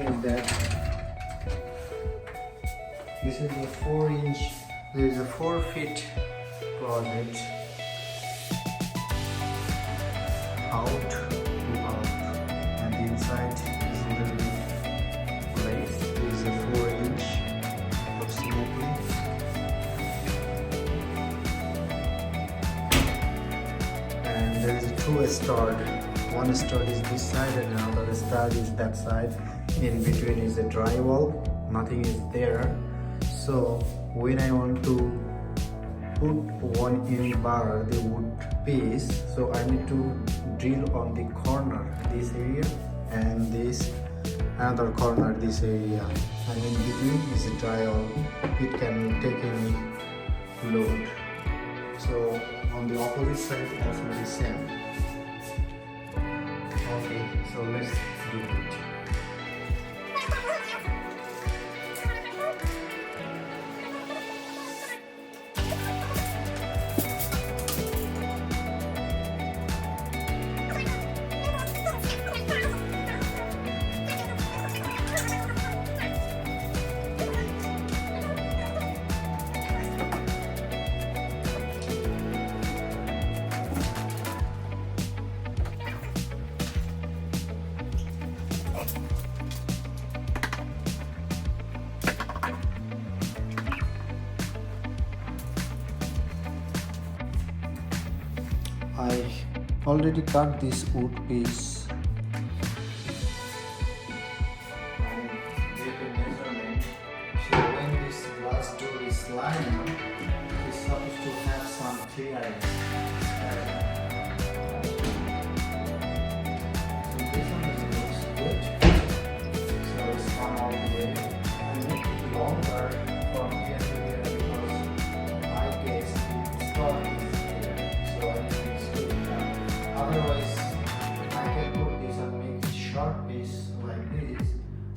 thing is that this is a 4-inch. There is a 4-feet closet out to out, and the inside is a little bit place. This is a 4-inch approximately. And there is a 2 stud. One stud is this side and another stud is that side. In between is a drywall. Nothing is there. So when I want to put 1 inch bar, the wood piece, so I need to drill on the corner, this area, and this another corner, this area, and in between is a drywall. It can take any load. So on the opposite side also the same. Okay, so let's do it. I already cut this wood piece and take a measurement. So when this glass door is sliding, it's supposed to have some clearance. So this one looks good. So it's come all the way. I make it longer from here to here because I guess the start is here. So I need to screw it down. Otherwise, I can put this and make it short piece like this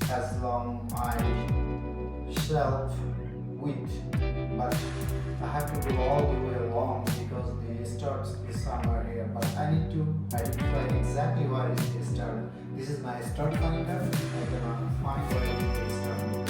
as long my shelf width. But I have to go all the way along because the start is somewhere here. But I need to identify exactly where is the start. This is my start finder. I cannot find where is the start.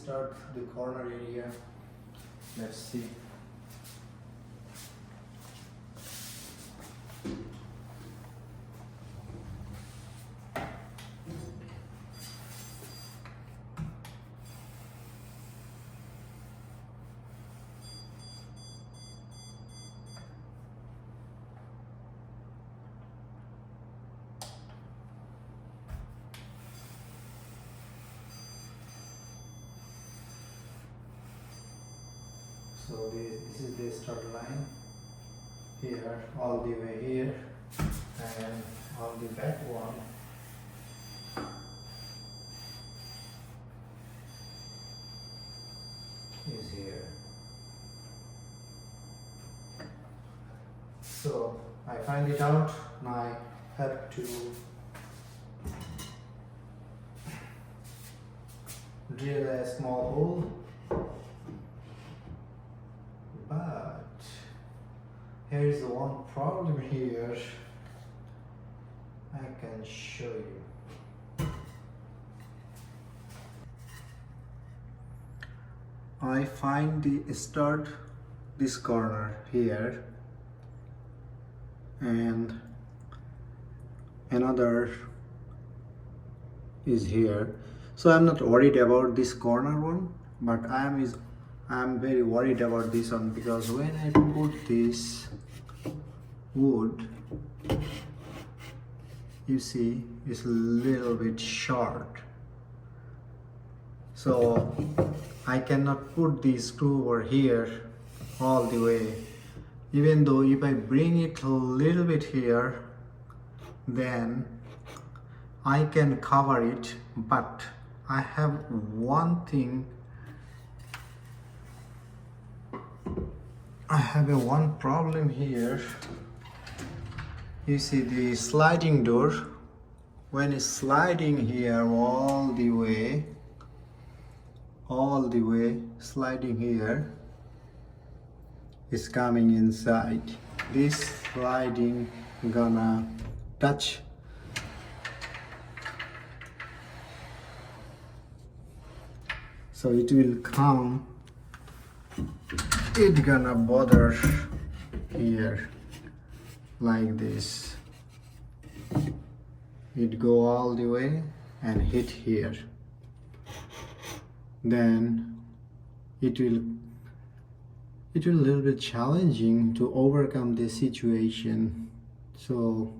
Start the corner area. Let's see. So this is the start line here, all the way here, and on the back one is here. So I find it out, now I have to drill a small hole. But here is the one problem here. I can show you. I find the start this corner here and another is here. So I'm not worried about this corner one, but I'm very worried about this one, because when I put this wood, you see it's a little bit short, so I cannot put the screw over here all the way. Even though if I bring it a little bit here, then I can cover it, but I have one thing. I have one problem here. You see the sliding door, when it's sliding here all the way, sliding here, is coming inside. This sliding gonna touch. So it will come, it gonna bother here like this. It go all the way and hit here. Then it will a little bit challenging to overcome this situation. So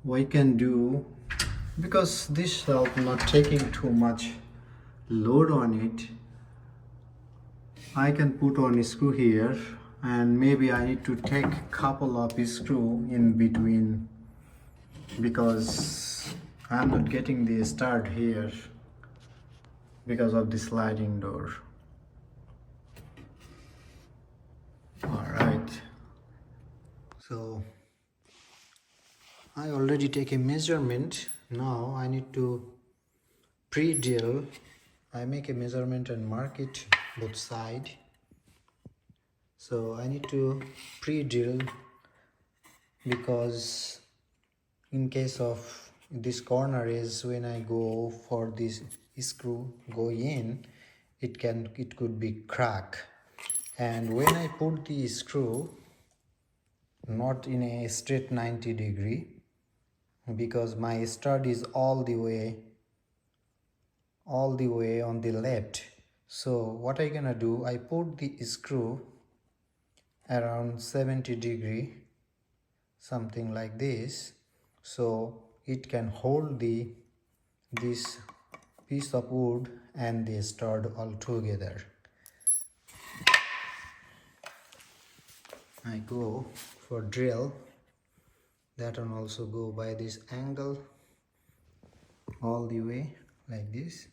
what I can do, because this shelf not taking too much load on it, I can put on a screw here, and maybe I need to take a couple of screw in between, because I'm not getting the start here because of the sliding door. Alright, so I already take a measurement. Now I need to pre-drill. I make a measurement and mark it both side. So I need to pre-drill, because in case of this corner is, when I go for this screw go in, it could be crack. And when I put the screw not in a straight 90 degree, because my stud is all the way on the left, so what I gonna do, I put the screw around 70 degree, something like this, so it can hold this piece of wood and the stud all together. I go for drill, that one also go by this angle all the way like this.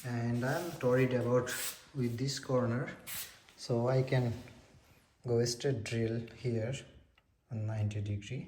And I'm worried about with this corner, so I can go straight drill here on 90 degree.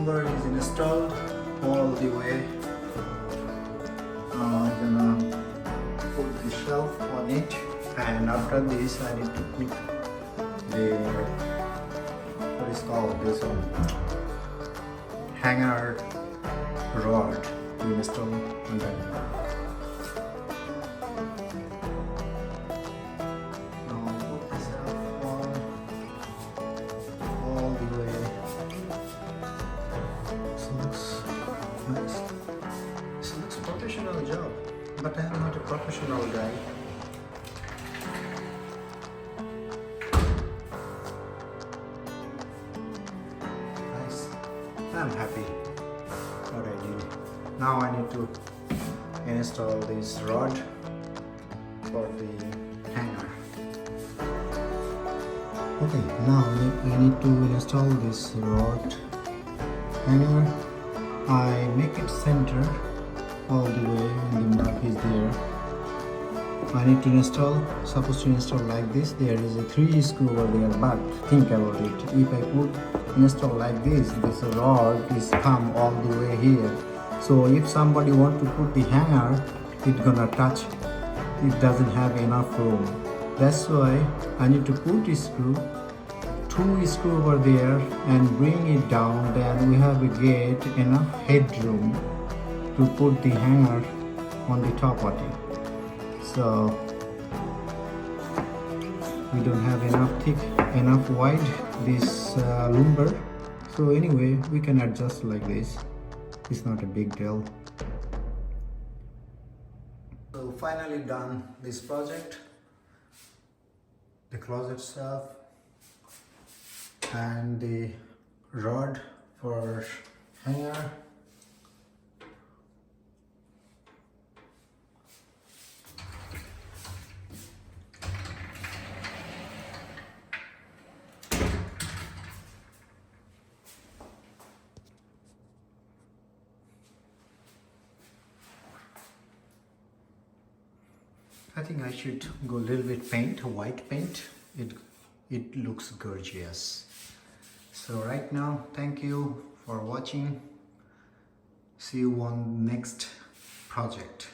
lumber is installed all the way. I'm gonna put the shelf on it, and after this I need to put the what is called this hanger rod to install under. Nice. This looks professional job, but I am not a professional guy. Nice. I'm happy what I did. Now I need to install this rod for the hanger. Okay, now we need to install this rod hanger. I make it center all the way and the mark is there. I need to install, supposed to install like this. There is a 3 screw over there, but think about it. If I put install like this rod is come all the way here. So if somebody want to put the hanger, it's gonna touch. It doesn't have enough room. That's why I need to put a screw, 2 screw over there and bring it down. Then we have a get enough headroom to put the hanger on the top of it. So we don't have enough thick, enough wide this lumber. So anyway, we can adjust like this. It's not a big deal. So finally done this project. The closet shelf and the rod for hanger. I think I should go a little bit paint, white paint. It looks gorgeous. So right now, thank you for watching. See you on next project.